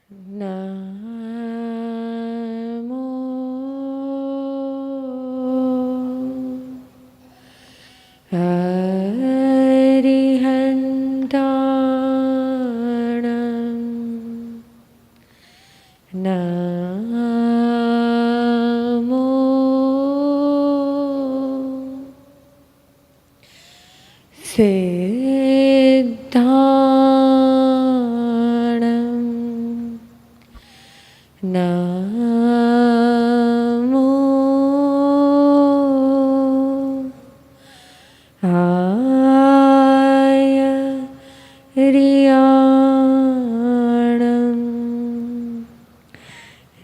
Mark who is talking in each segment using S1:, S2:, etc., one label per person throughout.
S1: નમો અરિહંતાણં નમો સિદ્ધાણં નમો આર્યાણં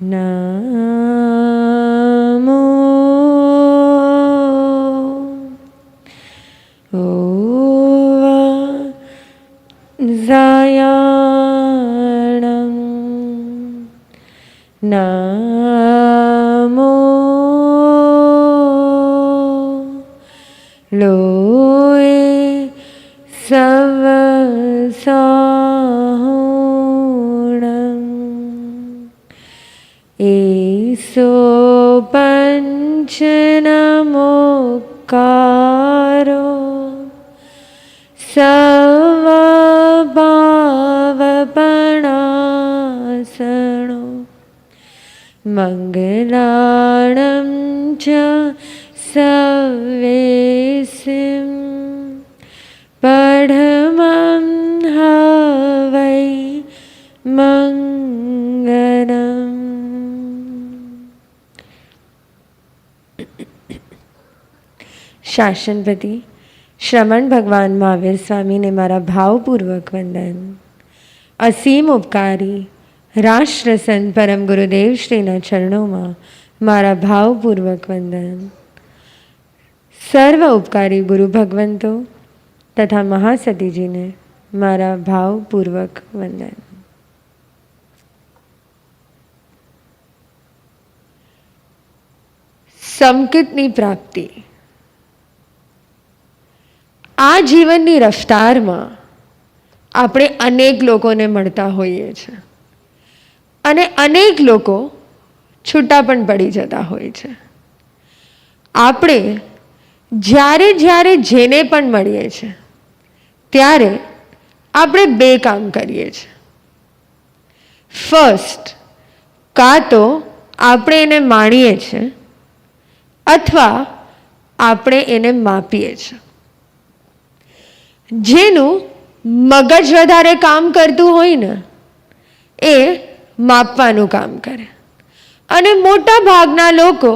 S1: નમો ઝાયાણં નમો લોએ સવસાહુણં એસો પંચનમોકારો સવભાવપણાસણો મંગલાણં ચ સવેસિં પઢમં હવૈ મંગલમ. શાસનપતિ શ્રમણ ભગવાન મહાવીર સ્વામીને મારા ભાવપૂર્વક વંદન. અસીમ ઉપકારી રાષ્ટ્ર સંત પરમ ગુરુદેવ શ્રીના ચરણોમાં મારા ભાવપૂર્વક વંદન. સર્વ ઉપકારી ગુરુ ભગવંતો તથા મહાસતીજીને મારા ભાવપૂર્વક વંદન. સંકિતની પ્રાપ્તિ. આ જીવનની રફતારમાં આપણે અનેક લોકોને મળતા હોઈએ છીએ અને અનેક લોકો છૂટા પણ પડી જતા હોય છે. આપણે જ્યારે જ્યારે જેને પણ મળીએ છીએ ત્યારે આપણે બે કામ કરીએ છીએ. ફર્સ્ટ, કાં તો આપણે એને માણીએ છીએ અથવા આપણે એને માપીએ છીએ. જેનું મગજ વધારે કામ કરતું હોય ને એ માપવાનું કામ કરે અને મોટા ભાગના લોકો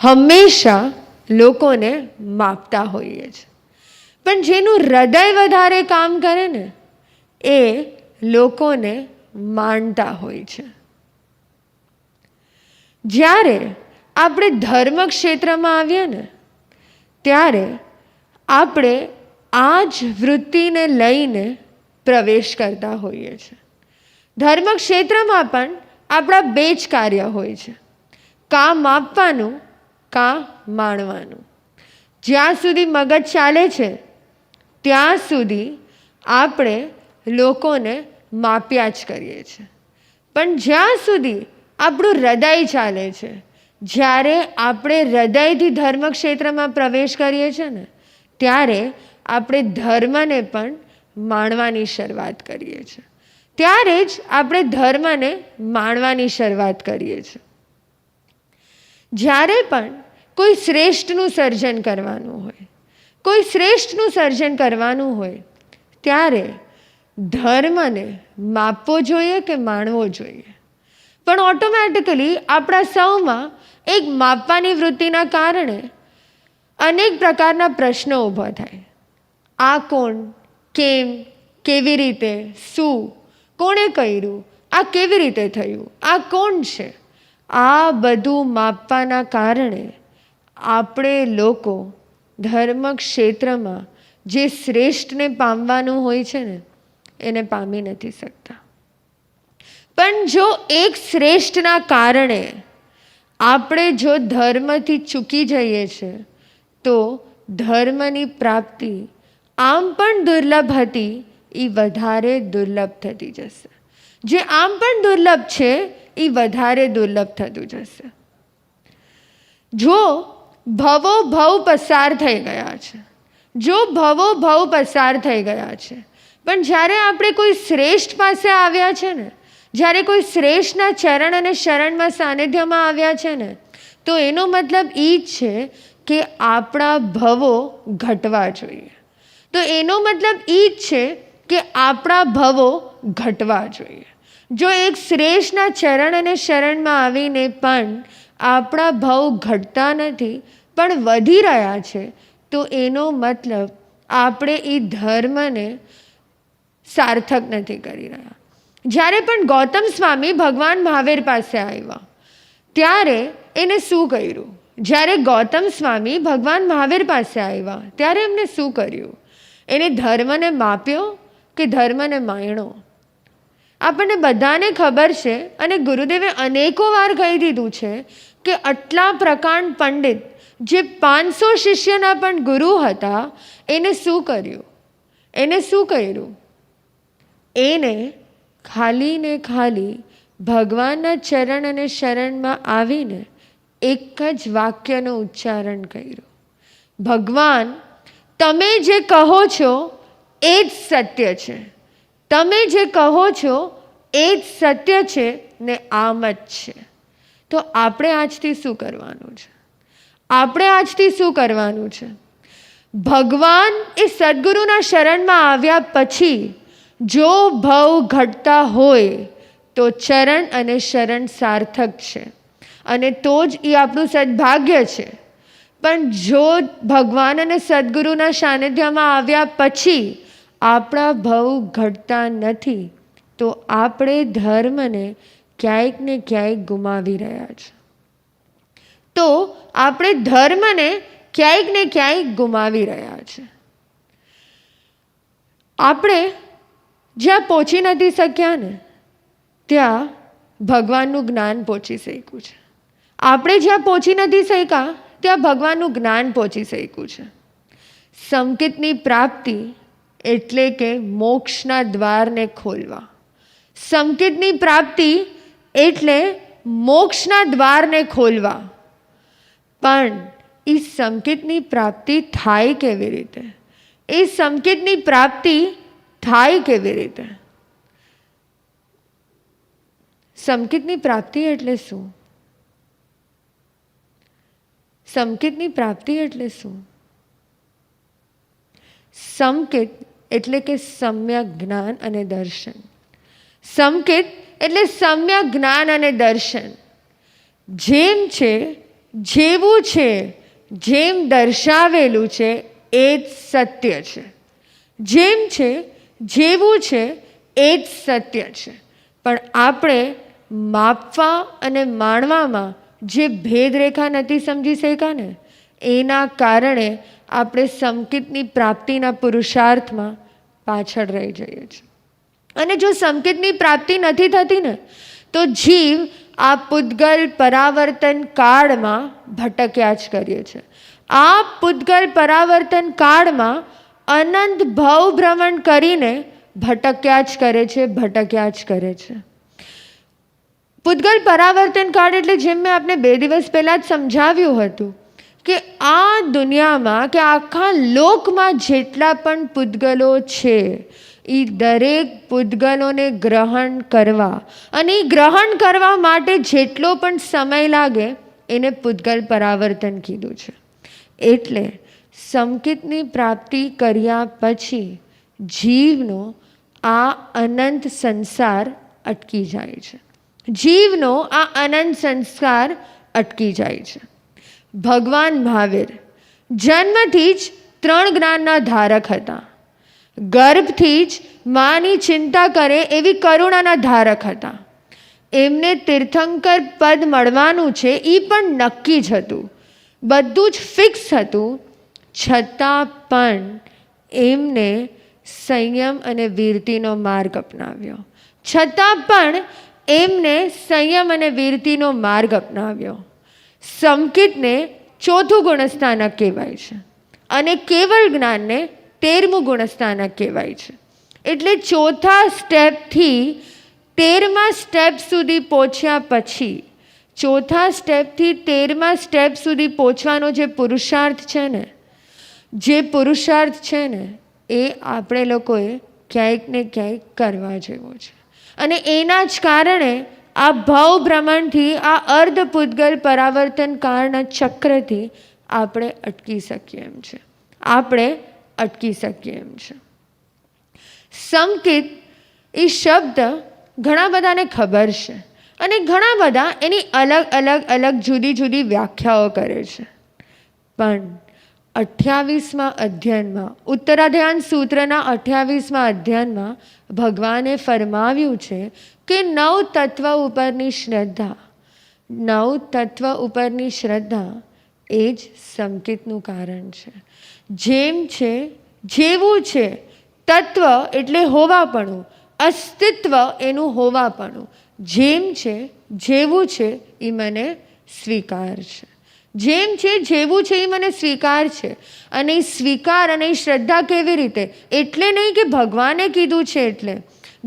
S1: હંમેશા લોકોને માપતા હોઈએ છે. પણ જેનું હૃદય વધારે કામ કરે ને એ લોકોને માણતા હોય છે. જ્યારે આપણે ધર્મ ક્ષેત્રમાં આવીએ ને ત્યારે આપણે આ જ વૃત્તિને લઈને પ્રવેશ કરતા હોઈએ છીએ. ધર્મ ક્ષેત્રમાં પણ આપણા બે જ કાર્ય હોય છે, કાં માપવાનું કાં માણવાનું. જ્યાં સુધી મગજ ચાલે છે ત્યાં સુધી આપણે લોકોને માપ્યા જ કરીએ છીએ. પણ જ્યાં સુધી આપણું હૃદય ચાલે છે, જ્યારે આપણે હૃદયથી ધર્મ ક્ષેત્રમાં પ્રવેશ કરીએ છીએ ને ત્યારે આપણે ધર્મને પણ માણવાની શરૂઆત કરીએ છીએ. ત્યારે જ આપણે ધર્મને માણવાની શરૂઆત કરીએ છીએ. જ્યારે પણ કોઈ શ્રેષ્ઠનું સર્જન કરવાનું હોય, કોઈ શ્રેષ્ઠનું સર્જન કરવાનું હોય ત્યારે ધર્મને માપવો જોઈએ કે માણવો જોઈએ. પણ ઓટોમેટિકલી આપણા સૌમાં એક માપવાની વૃત્તિના કારણે અનેક પ્રકારના પ્રશ્નો ઊભા થાય. આ કોણ, કેમ, કેવી રીતે, શું, કોણે કર્યું, આ કેવી રીતે થયું, આ કોણ છે? આ બધું માપવાના કારણે આપણે લોકો ધર્મ ક્ષેત્રમાં જે શ્રેષ્ઠને પામવાનું હોય છે ને એને પામી નથી શકતા. પણ જો એક શ્રેષ્ઠના કારણે આપણે જો ધર્મથી ચૂકી જઈએ છીએ તો ધર્મની પ્રાપ્તિ આમ પણ દુર્લભ હતી એ વધારે દુર્લભ થતી જશે. જે આમ પણ દુર્લભ છે એ વધારે દુર્લભ થતું જશે. જો ભવો ભવ પસાર થઈ ગયા છે, જો ભવો ભવ પસાર થઈ ગયા છે, પણ જ્યારે આપણે કોઈ શ્રેષ્ઠ પાસે આવ્યા છે ને, જ્યારે કોઈ શ્રેષ્ઠના ચરણ અને શરણમાં સાનિધ્યમાં આવ્યા છે ને, તો એનો મતલબ એ જ છે કે આપણા ભવો ઘટવા જોઈએ. તો એનો મતલબ એ જ છે કે આપણા ભવો ઘટવા જોઈએ. જો એક શ્રેષ્ઠના ચરણ અને શરણમાં આવીને પણ આપણા ભવ ઘટતા નથી પણ વધી રહ્યા છે, તો એનો મતલબ આપણે એ ધર્મને સાર્થક નથી કરી રહ્યા. જ્યારે પણ ગૌતમ સ્વામી ભગવાન મહાવીર પાસે આવ્યા ત્યારે એને શું કર્યું? જ્યારે ગૌતમ સ્વામી ભગવાન મહાવીર પાસે આવ્યા ત્યારે એમને શું કર્યું? એને ધર્મને માપ્યો કે ધર્મને માણ્યો? આપણને બધાને ખબર છે અને ગુરુદેવે અનેકો વાર કહી દીધું છે કે આટલા પ્રકાંડ પંડિત જે 500 શિષ્યના પણ ગુરુ હતા, એને શું કર્યું? એને શું કર્યું? એને ખાલી ને ખાલી ભગવાનના ચરણ અને શરણમાં આવીને એક જ વાક્યનું ઉચ્ચારણ કર્યું: ભગવાન, તમે જે કહો છો એ જ સત્ય છે, તમે જે કહો છો એ જ સત્ય છે ને આમ જ છે. તો આપણે આજથી શું કરવાનું છે? આપણે આજથી શું કરવાનું છે? ભગવાન એ સદગુરુના શરણમાં આવ્યા પછી જો ભવ ઘટતા હોય તો ચરણ અને શરણ સાર્થક છે અને તો જ એ આપણું સદભાગ્ય છે. પણ જો ભગવાન અને સદગુરુના સાનિધ્યમાં આવ્યા પછી આપણા ભવ ઘટતા નથી તો આપણે ધર્મને ક્યાંક ને ક્યાંક ગુમાવી રહ્યા છે. તો આપણે ધર્મને ક્યાંક ને ક્યાંક ગુમાવી રહ્યા છે. આપણે જ્યાં પહોંચી નથી શક્યા ને ત્યાં ભગવાનનું જ્ઞાન પહોંચી શક્યું છે. આપણે જ્યાં પહોંચી નથી શક્યા ત્યાં ભગવાનનું જ્ઞાન પહોંચી શક્યું છે. સંકેતની પ્રાપ્તિ એટલે કે મોક્ષના દ્વારને ખોલવા. સંકેતની પ્રાપ્તિ એટલે મોક્ષના દ્વારને ખોલવા. પણ એ સંકેતની પ્રાપ્તિ થાય કેવી રીતે? એ સંકેતની પ્રાપ્તિ થાય કેવી રીતે? સંકેતની પ્રાપ્તિ એટલે શું? સંકેતની પ્રાપ્તિ એટલે શું? સંકેત એટલે કે સમ્યક જ્ઞાન અને દર્શન. સંકેત એટલે સમ્યક જ્ઞાન અને દર્શન. જેમ છે, જેવું છે, જેમ દર્શાવેલું છે એ જ સત્ય છે. જેમ છે, જેવું છે એ જ સત્ય છે. પણ આપણે માપવા અને માણવામાં જે ભેદરેખા નથી સમજી શક્યા ને, એના કારણે આપણે સંકેતની પ્રાપ્તિના પુરુષાર્થમાં પાછળ રહી જઈએ છીએ. અને જો સંકેતની પ્રાપ્તિ નથી થતી ને તો જીવ આ પૂતગલ પરાવર્તન કાળમાં ભટક્યા જ કરીએ છીએ. આ પૂતગલ પરાવર્તન કાળમાં અનંત ભવ ભ્રમણ કરીને ભટક્યા જ કરે છે, ભટક્યા જ કરે છે. પૂતગલ પરાવર્તન કાળ એટલે જેમ મેં આપને 2 દિવસ પહેલાં જ સમજાવ્યું હતું કે આ દુનિયામાં કે આખા લોકમાં જેટલા પણ પૂતગલો છે એ દરેક પૂતગલોને ગ્રહણ કરવા અને એ ગ્રહણ કરવા માટે જેટલો પણ સમય લાગે એને પૂતગલ પરાવર્તન કીધું છે. એટલે સંકેતની પ્રાપ્તિ કર્યા પછી જીવનો આ અનંત સંસાર અટકી જાય છે. જીવનો આ અનંત સંસ્કાર અટકી જાય છે. ભગવાન મહાવીર જન્મથી જ 3 જ્ઞાનના ધારક હતા. ગર્ભથી જ માની ચિંતા કરે એવી કરુણાના ધારક હતા. એમને તીર્થંકર પદ મળવાનું છે એ પણ નક્કી જ હતું, બધું જ ફિક્સ હતું. છતાં પણ એમને સંયમ અને વીરતીનો માર્ગ અપનાવ્યો. છતાં પણ એમને સંયમ અને વીરતીનો માર્ગ અપનાવ્યો. સંકેતને 4થું ગુણસ્થાનક કહેવાય છે અને કેવળ જ્ઞાનને 13મું ગુણસ્થાનક કહેવાય છે. એટલે 4થા સ્ટેપથી 13મા સ્ટેપ સુધી પહોંચ્યા પછી ચોથા સ્ટેપથી 13મા સ્ટેપ સુધી પહોંચવાનો જે પુરુષાર્થ છે ને એ આપણે લોકોએ ક્યાંક ને ક્યાંક કરવા જેવો છે. અને એના જ કારણે આ ભવ ભ્રમણથી, આ અર્ધ પૂતગલ પરાવર્તન કાળના ચક્રથી આપણે અટકી શકીએ એમ છે. સંકિત એ શબ્દ ઘણા બધાને ખબર છે અને ઘણા બધા એની અલગ જુદી જુદી વ્યાખ્યાઓ કરે છે. પણ 28મા અધ્યયનમાં, ઉત્તરાધ્યાન સૂત્રના 28મા અધ્યયનમાં ભગવાને ફરમાવ્યું છે કે 9 તત્વ ઉપરની શ્રદ્ધા એ જ સંકિતનું કારણ છે. જેમ છે, જેવું છે, તત્વ એટલે હોવાપણું, અસ્તિત્વ એનું હોવાપણું, જેમ છે જેવું છે એ મને સ્વીકાર છે. જેમ છે જેવું છે એ મને સ્વીકાર છે. અને એ સ્વીકાર અને એ શ્રદ્ધા કેવી રીતે? એટલે નહીં કે ભગવાને કીધું છે એટલે,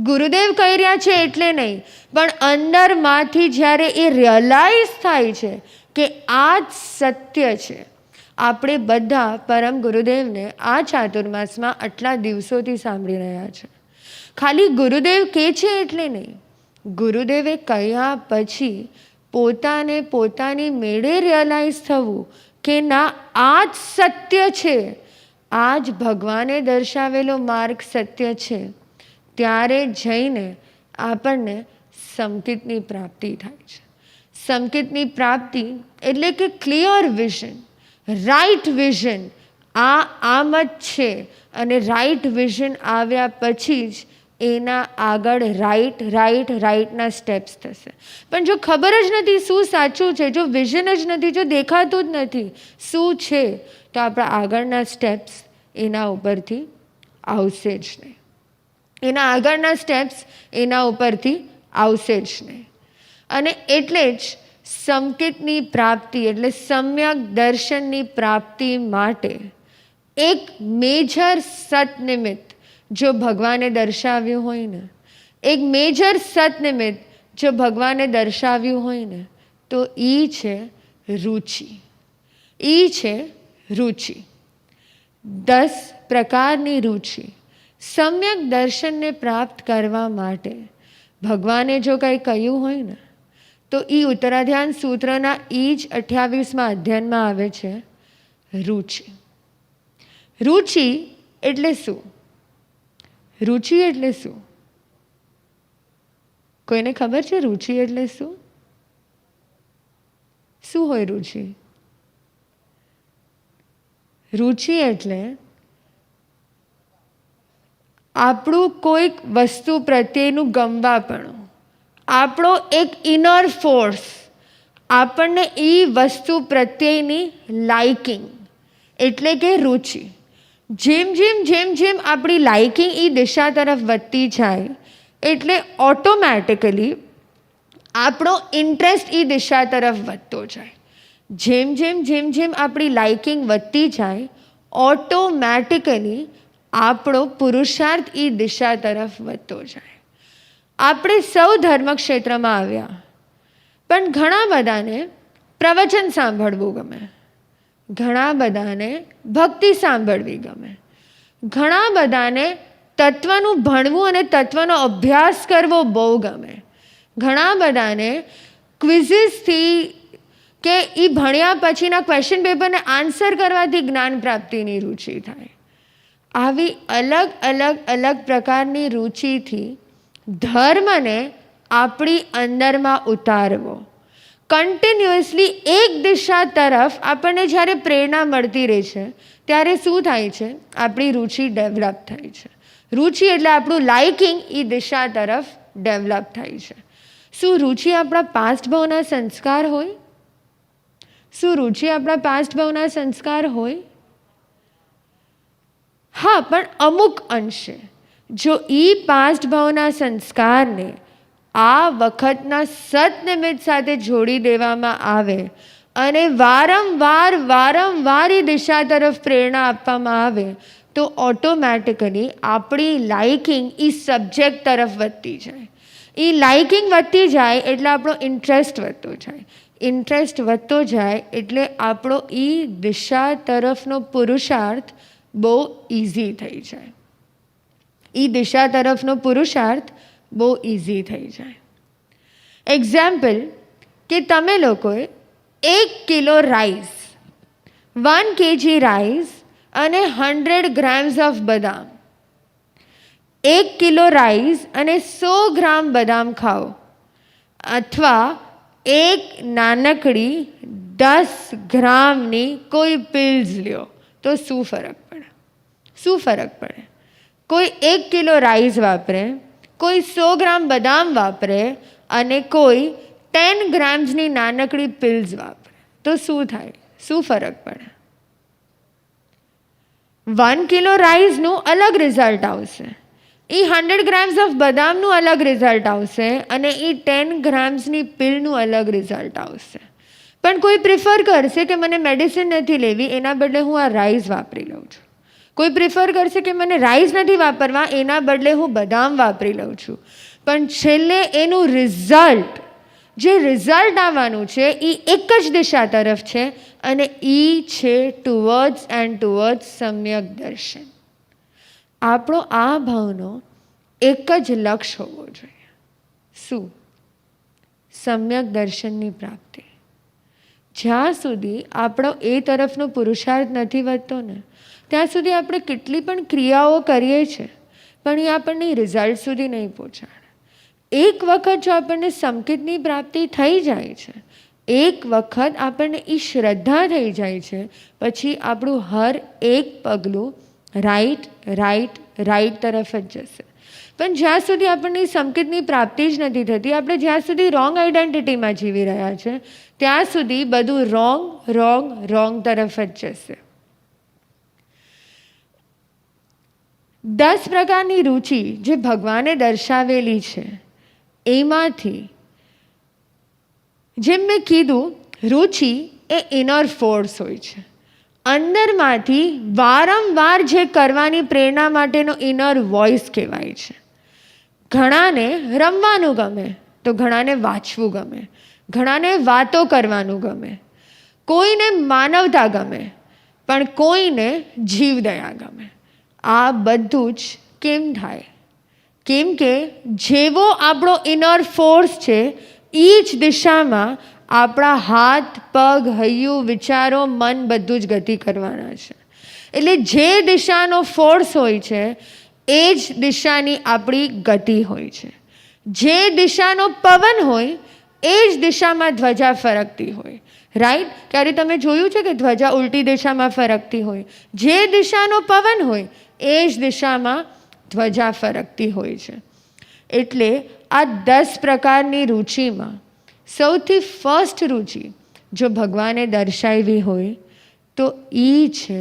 S1: ગુરુદેવ કહી રહ્યા છે એટલે નહીં, પણ અંદરમાંથી જ્યારે એ રિયલાઇઝ થાય છે કે આ જ સત્ય છે. આપણે બધા પરમ ગુરુદેવને આ ચાતુર્માસમાં આટલા દિવસોથી સાંભળી રહ્યા છે. ખાલી ગુરુદેવ કહે છે એટલે નહીં, ગુરુદેવે કહ્યા પછી પોતાની મેળે રિયલાઇઝ થવું કે ના, આ જ સત્ય છે, આ જ ભગવાને દર્શાવેલો માર્ગ સત્ય છે. ત્યારે જઈને આપણને સંકિતની પ્રાપ્તિ થાય છે. સંકિતની પ્રાપ્તિ એટલે કે ક્લિયર વિઝન, રાઈટ વિઝન. આમ જ છે. અને રાઈટ વિઝન આવ્યા પછી જ એના આગળ રાઈટના સ્ટેપ્સ થશે. પણ જો ખબર જ નથી શું સાચું છે, જો વિઝન જ નથી, જો દેખાતું જ નથી શું છે, તો આપણા આગળના સ્ટેપ્સ એના ઉપરથી આવશે જ નહીં. અને એટલે જ સંકિતની પ્રાપ્તિ એટલે સમ્યક દર્શનની પ્રાપ્તિ માટે એક મેજર સતનિમિત્ત જો ભગવાને દર્શાવ્યું હોય ને, તો એ છે રુચિ. 10 પ્રકારની રુચિ. સમ્યક દર્શનને પ્રાપ્ત કરવા માટે ભગવાને જો કંઈ કહ્યું હોય ને, તો એ ઉત્તરાધ્યાન સૂત્રના એ જ 28મા અધ્યયનમાં આવે છે રુચિ. રુચિ એટલે શું? કોઈને ખબર છે રુચિ એટલે શું? શું હોય રુચિ? રુચિ એટલે આપણું કોઈક વસ્તુ પ્રત્યેનું ગમવાપણું, આપણો એક ઇનર ફોર્સ, આપણને એ વસ્તુ પ્રત્યેની લાઇકિંગ એટલે કે રુચિ. જેમ આપણી લાઇકિંગ એ દિશા તરફ વધતી જાય એટલે ઓટોમેટિકલી આપણો ઇન્ટરેસ્ટ એ દિશા તરફ વધતો જાય. જેમ આપણી લાઇકિંગ વધતી જાય ઓટોમેટિકલી આપણો પુરુષાર્થ એ દિશા તરફ વધતો જાય. આપણે સૌ ધર્મક્ષેત્રમાં આવ્યા, પણ ઘણા બધાને પ્રવચન સાંભળવું ગમે, ઘણા બધાને ભક્તિ સાંભળવી ગમે, ઘણા બધાને તત્વનું ભણવું અને તત્વનો અભ્યાસ કરવો બહુ ગમે, ઘણા બધાને ક્વિઝિસથી કે એ ભણ્યા પછીના ક્વેશ્ચન પેપરને આન્સર કરવાથી જ્ઞાન પ્રાપ્તિની રુચિ થાય. આવી અલગ પ્રકારની રુચિથી ધર્મને આપણી અંદરમાં ઉતારવો, કન્ટિન્યુઅસલી એક દિશા તરફ આપણને જ્યારે પ્રેરણા મળતી રહે છે ત્યારે શું થાય છે? આપણી રુચિ ડેવલપ થાય છે. રુચિ એટલે આપણું લાઇકિંગ એ દિશા તરફ ડેવલપ થાય છે. શું રુચિ આપણા પાસ્ટ ભાવના સંસ્કાર હોય? હા, પણ અમુક અંશે. જો એ પાસ્ટ ભાવના સંસ્કારને આ વખતના સતનિમિત્ત સાથે જોડી દેવામાં આવે અને વારંવાર એ દિશા તરફ પ્રેરણા આપવામાં આવે તો ઓટોમેટિકલી આપણી લાઇકિંગ એ સબ્જેક્ટ તરફ વધતી જાય. એ લાઇકિંગ વધતી જાય એટલે આપણો ઇન્ટરેસ્ટ વધતો જાય, ઇન્ટરેસ્ટ વધતો જાય એટલે આપણો એ દિશા તરફનો પુરુષાર્થ બહુ ઇઝી થઈ જાય, એ દિશા તરફનો પુરુષાર્થ બહુ ઇઝી થઈ જાય. એક્ઝામ્પલ કે તમે લોકોએ 1 કિલો રાઈસ, 1 kg રાઈસ અને 100 grams ઓફ બદામ, 1 કિલો રાઈસ અને 100 ગ્રામ બદામ ખાઓ, અથવા એક નાનકડી 10 ગ્રામની કોઈ પિલ્સ લ્યો, તો શું ફરક પડે? શું ફરક પડે? કોઈ 1 કિલો રાઈસ વાપરે, કોઈ 100 ગ્રામ બદામ વાપરે અને કોઈ 10 ગ્રામ્સની નાનકડી પિલ્સ વાપરે, તો શું થાય? શું ફરક પડે? 1 કિલો રાઈસનું અલગ રિઝલ્ટ આવશે, એ 100 ગ્રામ્સ ઓફ બદામનું અલગ રિઝલ્ટ આવશે અને એ 10 ગ્રામ્સની પિલનું અલગ રિઝલ્ટ આવશે. પણ કોઈ પ્રિફર કરશે કે મને મેડિસિન નથી લેવી, એના બદલે હું આ રાઈસ વાપરી લઉં છું. કોઈ પ્રિફર કરશે કે મને રાઈસ નથી વાપરવા, એના બદલે હું બદામ વાપરી લઉં છું. પણ છેલ્લે એનું રિઝલ્ટ, જે રિઝલ્ટ આવવાનું છે એ એક જ દિશા તરફ છે અને એ છે ટુવર્ડ્સ એન્ડ ટુવર્ડ્સ સમ્યક દર્શન. આપણો આ ભાવનો એક જ લક્ષ્ય હોવો જોઈએ. શું? સમ્યક દર્શનની પ્રાપ્તિ. જ્યાં સુધી આપણો એ તરફનો પુરુષાર્થ નથી વધતો ને, ત્યાં સુધી આપણે કેટલી પણ ક્રિયાઓ કરીએ છીએ પણ એ આપણને રિઝલ્ટ સુધી નહીં પહોંચાડે. એક વખત જો આપણને સંકેતની પ્રાપ્તિ થઈ જાય છે, એક વખત આપણને એ શ્રદ્ધા થઈ જાય છે, પછી આપણું હર એક પગલું રાઈટ રાઈટ રાઈટ તરફ જ જશે. પણ જ્યાં સુધી આપણને સંકેતની પ્રાપ્તિ જ નથી થતી, આપણે જ્યાં સુધી રોંગ આઈડેન્ટિટીમાં જીવી રહ્યા છે, ત્યાં સુધી બધું રોંગ રોંગ રોંગ તરફ જ જશે. 10 પ્રકારની રુચિ જે ભગવાને દર્શાવેલી છે, એમાંથી જેમ મેં કીધું, રુચિ એ ઇનર ફોર્સ હોય છે. અંદરમાંથી વારંવાર જે કરવાની પ્રેરણા માટેનો ઇનર વોઇસ કહેવાય છે. ઘણાને રમવાનું ગમે તો ઘણાને વાંચવું ગમે, ઘણાને વાતો કરવાનું ગમે, કોઈને માનવતા ગમે પણ કોઈને જીવદયા ગમે. આ બધું જ કેમ થાય? કેમ કે જેવો આપણો ઇનર ફોર્સ છે એ જ દિશામાં આપણા હાથ, પગ, હૈયું, વિચારો, મન બધું જ ગતિ કરવાના છે. એટલે જે દિશાનો ફોર્સ હોય છે એ જ દિશાની આપણી ગતિ હોય છે. જે દિશાનો પવન હોય એ જ દિશામાં ધ્વજા ફરકતી હોય. રાઈટ? ક્યારે તમે જોયું છે કે ધ્વજા ઉલટી દિશામાં ફરકતી હોય? જે દિશાનો પવન હોય એ જ દિશામાં ધ્વજા ફરકતી હોય છે. એટલે આ 10 પ્રકારની રુચિમાં સૌથી ફર્સ્ટ રુચિ જો ભગવાને દર્શાવી હોય તો એ છે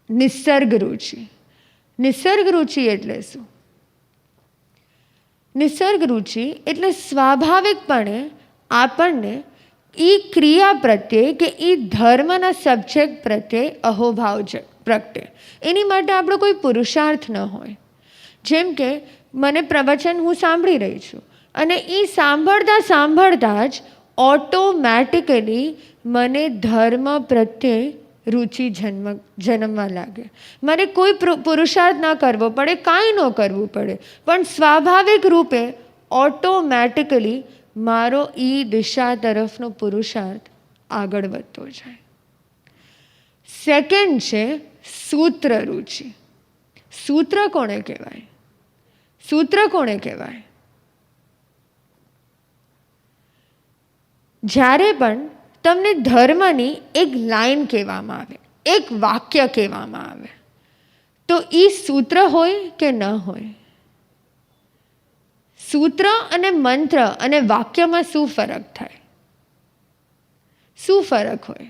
S1: નિસર્ગ રુચિ. નિસર્ગ રુચિ એટલે શું? નિસર્ગ રુચિ એટલે સ્વાભાવિકપણે આપણને એ ક્રિયા પ્રત્યે કે એ ધર્મના સબ્જેક્ટ પ્રત્યે અહોભાવ પ્રગટે. એની માટે આપણો કોઈ પુરુષાર્થ ન હોય. જેમ કે મને પ્રવચન હું સાંભળી રહી છું અને એ સાંભળતા સાંભળતા જ ઓટોમેટિકલી મને ધર્મ પ્રત્યે રુચિ જન્મવા લાગે. મારે કોઈ પુરુષાર્થ ન કરવો પડે, કાંઈ ન કરવું પડે, પણ સ્વાભાવિક રૂપે ઓટોમેટિકલી મારો એ દિશા તરફનો પુરુષાર્થ આગળ વધતો જાય. સેકન્ડ છે સૂત્ર રુચિ. સૂત્ર કોને કહેવાય? સૂત્ર કોને કહેવાય? જ્યારે પણ તમને ધર્મની એક લાઈન કહેવામાં આવે, એક વાક્ય કહેવામાં આવે, તો એ સૂત્ર હોય કે ન હોય? સૂત્ર અને મંત્ર અને વાક્યમાં શું ફરક થાય? શું ફરક હોય?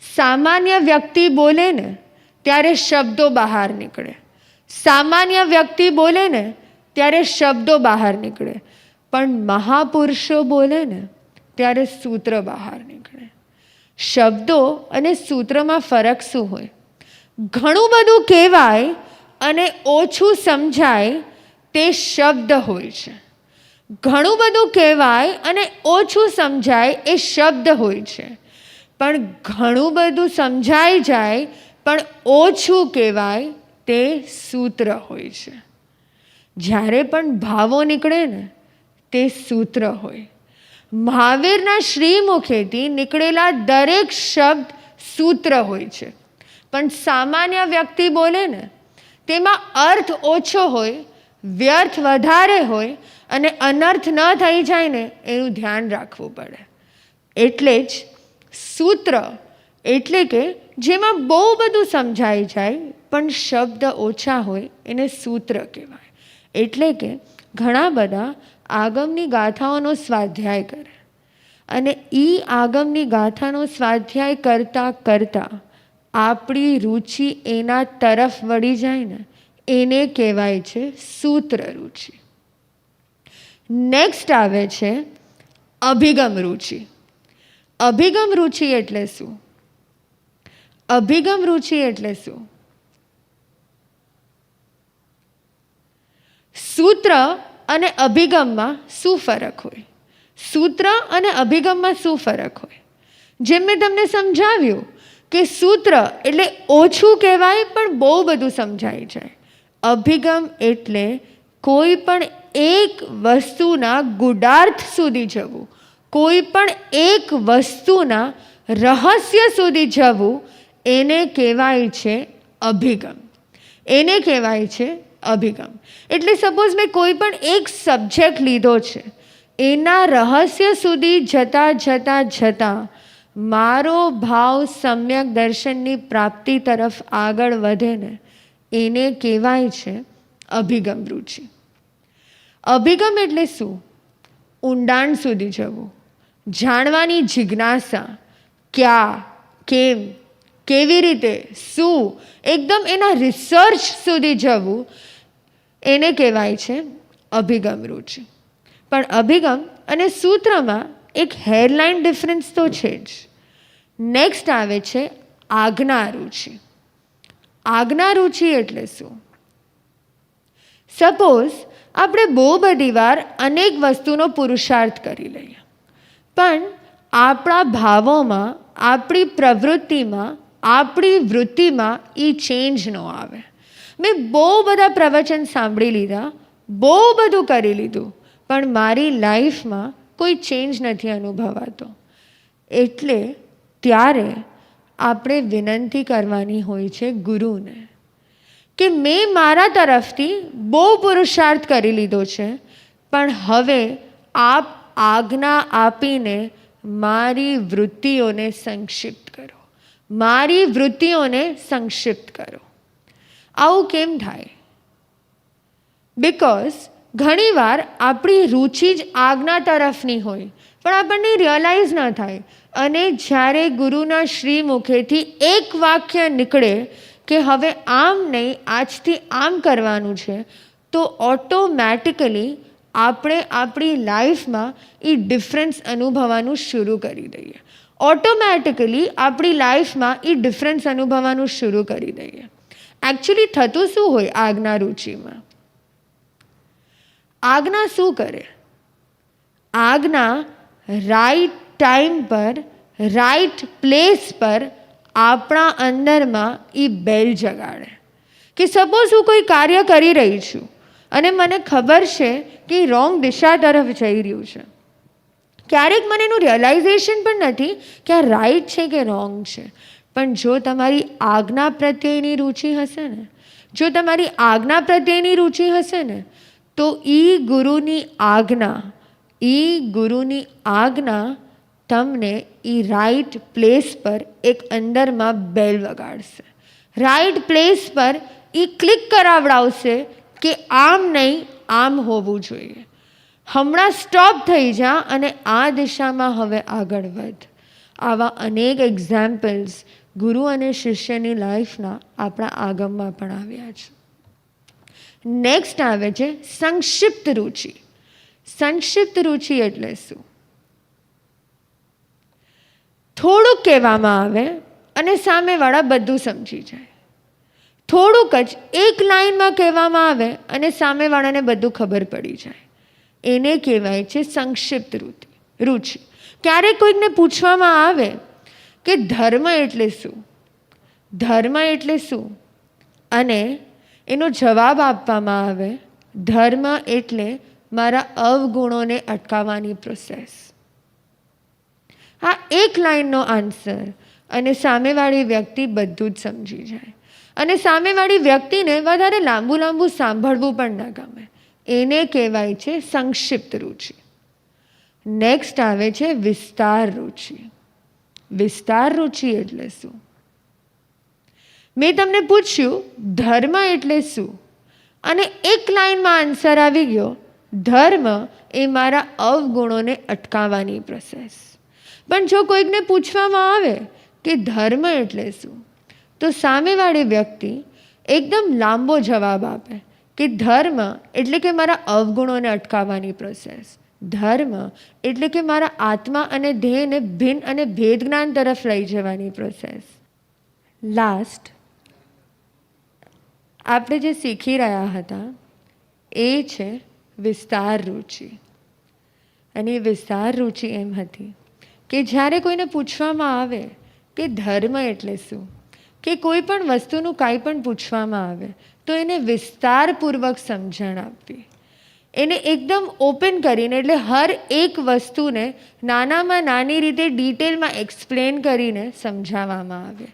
S1: સામાન્ય વ્યક્તિ બોલે ને ત્યારે શબ્દો બહાર નીકળે. સામાન્ય વ્યક્તિ બોલે ને ત્યારે શબ્દો બહાર નીકળે, પણ મહાપુરુષો બોલે ને ત્યારે સૂત્ર બહાર નીકળે. શબ્દો અને સૂત્રમાં ફરક શું હોય? ઘણું બધું કહેવાય અને ઓછું સમજાય તે શબ્દ હોય છે. ઘણું બધું કહેવાય અને ઓછું સમજાય એ શબ્દ હોય છે. પણ ઘણું બધું સમજાઈ જાય પણ ઓછું કહેવાય તે સૂત્ર હોય છે. જ્યારે પણ ભાવો નીકળે ને તે સૂત્ર હોય. મહાવીરના શ્રીમુખેથી નીકળેલા દરેક શબ્દ સૂત્ર હોય છે. પણ સામાન્ય વ્યક્તિ બોલે ને તેમાં અર્થ ઓછો હોય, વ્યર્થ વધારે હોય અને અનર્થ ન થઈ જાય ને એનું ધ્યાન રાખવું પડે. એટલે જ સૂત્ર એટલે કે જેમાં બહુ બધું સમજાઈ જાય પણ શબ્દ ઓછા હોય એને સૂત્ર કહેવાય. એટલે કે ઘણા બધા આગમની ગાથાઓનો સ્વાધ્યાય કરે અને એ આગમની ગાથાનો સ્વાધ્યાય કરતાં કરતાં આપણી રુચિ એના તરફ વળી જાય ને એને કહેવાય છે સૂત્ર રુચિ. નેક્સ્ટ આવે છે અભિગમ રુચિ. અભિગમ રુચિ એટલે શું? અભિગમ રુચિ એટલે શું? સૂત્ર અને અભિગમમાં શું ફરક હોય? સૂત્ર અને અભિગમમાં શું ફરક હોય? જેમ મેં તમને સમજાવ્યું કે સૂત્ર એટલે ઓછું કહેવાય પણ બહુ બધું સમજાઈ જાય. અભિગમ એટલે કોઈ પણ એક વસ્તુના ગૂઢાર્થ સુધી જવું, કોઈ પણ એક વસ્તુના રહસ્ય સુધી જવું એને કહેવાય છે અભિગમ. એને કહેવાય છે અભિગમ. એટલે સપોઝ મેં કોઈ પણ એક સબ્જેક્ટ લીધો છે, એના રહસ્ય સુધી જતાં જતાં જતાં મારો ભાવ સમ્યક દર્શનની પ્રાપ્તિ તરફ આગળ વધે ને એને કહેવાય છે અભિગમ રુચિ. અભિગમ એટલે શું? ઊંડાણ સુધી જવું, જાણવાની જિજ્ઞાસા, ક્યાં, કેમ, કેવી રીતે, શું, એકદમ એના રિસર્ચ સુધી જવું એને કહેવાય છે અભિગમ રુચિ. પણ અભિગમ અને સૂત્રમાં એક હેરલાઇન ડિફરન્સ તો છે જ. નેક્સ્ટ આવે છે આજ્ઞા રુચિ. આજ્ઞા રુચિ એટલે શું? સપોઝ આપણે બહુ બધી વાર અનેક વસ્તુનો પુરુષાર્થ કરી લઈએ પણ આપણા ભાવોમાં, આપણી પ્રવૃત્તિમાં, આપણી વૃત્તિમાં એ ચેન્જ ન આવે. મેં બહુ બધા પ્રવચન સાંભળી લીધા, બહુ બધું કરી લીધું પણ મારી લાઈફમાં કોઈ ચેન્જ નથી અનુભવાતો. એટલે ત્યારે આપણે વિનંતી કરવાની હોય છે ગુરુને કે મેં મારા તરફથી બહુ પુરુષાર્થ કરી લીધો છે પણ હવે આપ આજ્ઞા આપીને મારી વૃત્તિઓને સંક્ષિપ્ત કરો, મારી વૃત્તિઓને સંક્ષિપ્ત કરો. આવું કેમ થાય? બિકોઝ ઘણીવાર આપણી રુચિ જ આજ્ઞા તરફની હોય પણ આપણને રિયલાઇઝ ન થાય. અને જ્યારે ગુરુના શ્રી મુખેથી એક વાક્ય નીકળે કે હવે આમ નહીં, આજથી આમ કરવાનું છે, તો ઓટોમેટિકલી આપણે આપણી લાઈફમાં એ ડિફરન્સ અનુભવવાનું શરૂ કરી દઈએ. ઓટોમેટિકલી આપણી લાઈફમાં એ ડિફરન્સ અનુભવવાનું શરૂ કરી દઈએ. એકચ્યુઅલી થતું શું હોય આજ્ઞા રુચિમાં? આજ્ઞા શું કરે? આજ્ઞા રાઈટ ટાઈમ પર, રાઈટ પ્લેસ પર આપણા અંદરમાં એ બેલ જગાડે. કે સપોઝ હું કોઈ કાર્ય કરી રહી છું અને મને ખબર છે કે રોંગ દિશા તરફ જઈ રહ્યું છે. ક્યારેક મને એનું રિયલાઇઝેશન પણ નથી કે આ રાઈટ છે કે રોંગ છે. પણ જો તમારી આજ્ઞા પ્રત્યેની રુચિ હશે ને, જો તમારી આજ્ઞા પ્રત્યેની રુચિ હશે ને તો ગુરુની આજ્ઞા તમને રાઈટ પ્લેસ પર એક અંદરમાં બેલ વગાડશે. રાઈટ પ્લેસ પર ક્લિક કરાવડાવશે કે આમ નહીં, આમ હોવું જોઈએ. હમણાં સ્ટોપ થઈ જા અને આ દિશામાં હવે આગળ વધ. આવા અનેક એક્ઝામ્પલ્સ ગુરુ અને શિષ્યની લાઈફના આપણા આગમમાં પણ આવ્યા છે. નેક્સ્ટ આવે છે સંક્ષિપ્ત રુચિ. સંક્ષિપ્ત રુચિ એટલે શું? થોડુંક કહેવામાં આવે અને સામેવાળા બધું સમજી જાય. થોડુંક જ એક લાઈનમાં કહેવામાં આવે અને સામેવાળાને બધું ખબર પડી જાય. એને કહેવાય છે સંક્ષિપ્ત રુચિ. ક્યારેક કોઈકને પૂછવામાં આવે કે ધર્મ એટલે શું, ધર્મ એટલે શું, અને એનો જવાબ આપવામાં આવે ધર્મ એટલે મારા અવગુણોને અટકાવવાની પ્રોસેસ. આ એક લાઈનનો આન્સર અને સામેવાળી વ્યક્તિ બધું જ સમજી જાય. અને સામેવાળી વ્યક્તિને વધારે લાંબુ સાંભળવું પણ ના ગમે. એને કહેવાય છે સંક્ષિપ્ત રુચિ. નેક્સ્ટ આવે છે વિસ્તાર રુચિ. વિસ્તાર રુચિ એટલે શું? મેં તમને પૂછ્યું ધર્મ એટલે શું, અને એક લાઈનમાં આન્સર આવી ગયો ધર્મ એ મારા અવગુણોને અટકાવવાની પ્રોસેસ. પણ જો કોઈકને પૂછવામાં આવે કે ધર્મ એટલે શું, તો સામેવાળી વ્યક્તિ એકદમ લાંબો જવાબ આપે કે ધર્મ એટલે કે મારા અવગુણોને અટકાવવાની પ્રોસેસ. ધર્મ એટલે કે મારા આત્મા અને ધ્યેયને ભિન્ન અને ભેદ જ્ઞાન તરફ લઈ જવાની પ્રોસેસ. લાસ્ટ આપણે જે શીખી રહ્યા હતા એ છે વિસ્તાર રુચિ. અને એ વિસ્તાર રુચિ એમ હતી કે જ્યારે કોઈને પૂછવામાં આવે કે ધર્મ એટલે શું, કે કોઈ પણ વસ્તુનું કાંઈ પણ પૂછવામાં આવે તો એને વિસ્તારપૂર્વક સમજણ આપવી. એને એકદમ ઓપન કરીને, એટલે હર એક વસ્તુને નાનામાં નાની રીતે ડિટેલમાં એક્સપ્લેન કરીને સમજાવવામાં આવે.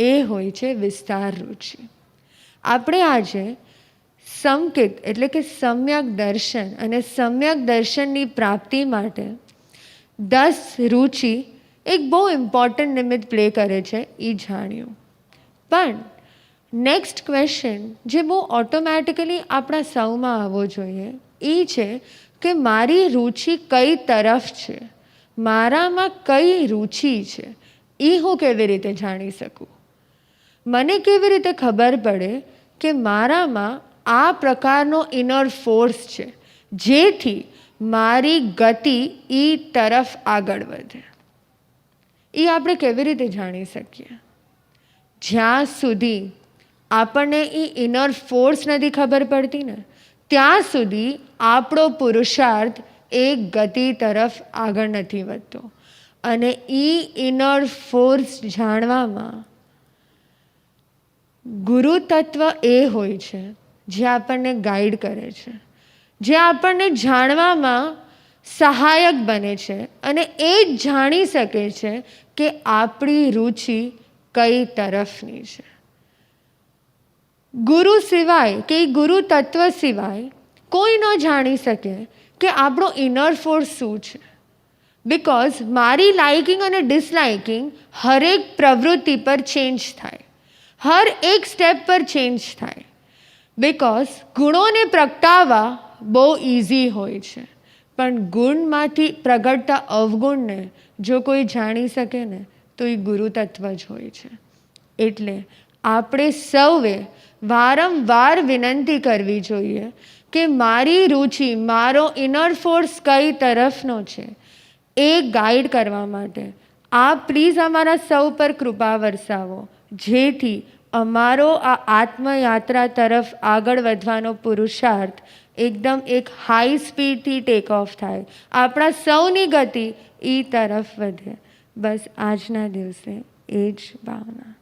S1: એ હોય છે વિસ્તાર રુચિ. આપણે આજે સંકેત એટલે કે સમ્યક દર્શન અને સમ્યક દર્શનની પ્રાપ્તિ માટે 10 રુચિ એક બહુ ઇમ્પોર્ટન્ટ નિમિત્ત પ્લે કરે છે એ જાણ્યું. પણ નેક્સ્ટ ક્વેશ્ચન જે બહુ ઓટોમેટિકલી આપણા સૌમાં આવવો જોઈએ એ છે કે મારી રુચિ કઈ તરફ છે, મારામાં કઈ રુચિ છે, એ હું કેવી રીતે જાણી શકું? મને કેવી રીતે ખબર પડે કે મારામાં આ પ્રકારનો ઇનર ફોર્સ છે જેથી મારી ગતિ એ તરફ આગળ વધે? એ આપણે કેવી રીતે જાણી શકીએ? જ્યાં સુધી આપણને એ ઇનર ફોર્સ નથી ખબર પડતી ને ત્યાં સુધી આપણો પુરુષાર્થ એ ગતિ તરફ આગળ નથી વધતો. અને એ ઇનર ફોર્સ જાણવામાં ગુરુ તત્વ એ હોય છે જે આપણને ગાઈડ કરે છે, જે આપણને જાણવામાં સહાયક બને છે અને એ જ જાણી શકે છે કે આપણી રુચિ કઈ તરફની છે. ગુરુ સિવાય કે ગુરુ તત્વ સિવાય કોઈ ન જાણી શકે કે આપણો ઇનર ફોર્સ શું છે. બિકોઝ મારી લાઇકિંગ અને ડિસલાઇકિંગ હરેક પ્રવૃત્તિ પર ચેન્જ થાય, હર એક સ્ટેપ પર ચેન્જ થાય. બિકોઝ ગુણોને પ્રગટાવવા બહુ ઇઝી હોય છે, પણ ગુણમાંથી પ્રગટતા અવગુણને જો કોઈ જાણી શકે ને તો એ ગુરુ તત્વ જ હોય છે. એટલે આપણે સૌએ વારંવાર વિનંતી કરવી જોઈએ કે મારી રુચિ, મારો ઇનર ફોર્સ કઈ તરફનો છે એ ગાઈડ કરવા માટે આપ પ્લીઝ અમારા સૌ પર કૃપા વરસાવો, જેથી અમારો આ આત્મયાત્રા તરફ આગળ વધવાનો પુરુષાર્થ એકદમ એક હાઈ સ્પીડથી ટેક ઓફ થાય, આપણા સૌની ગતિ એ તરફ વધે. બસ આજના દિવસે એ જ ભાવના.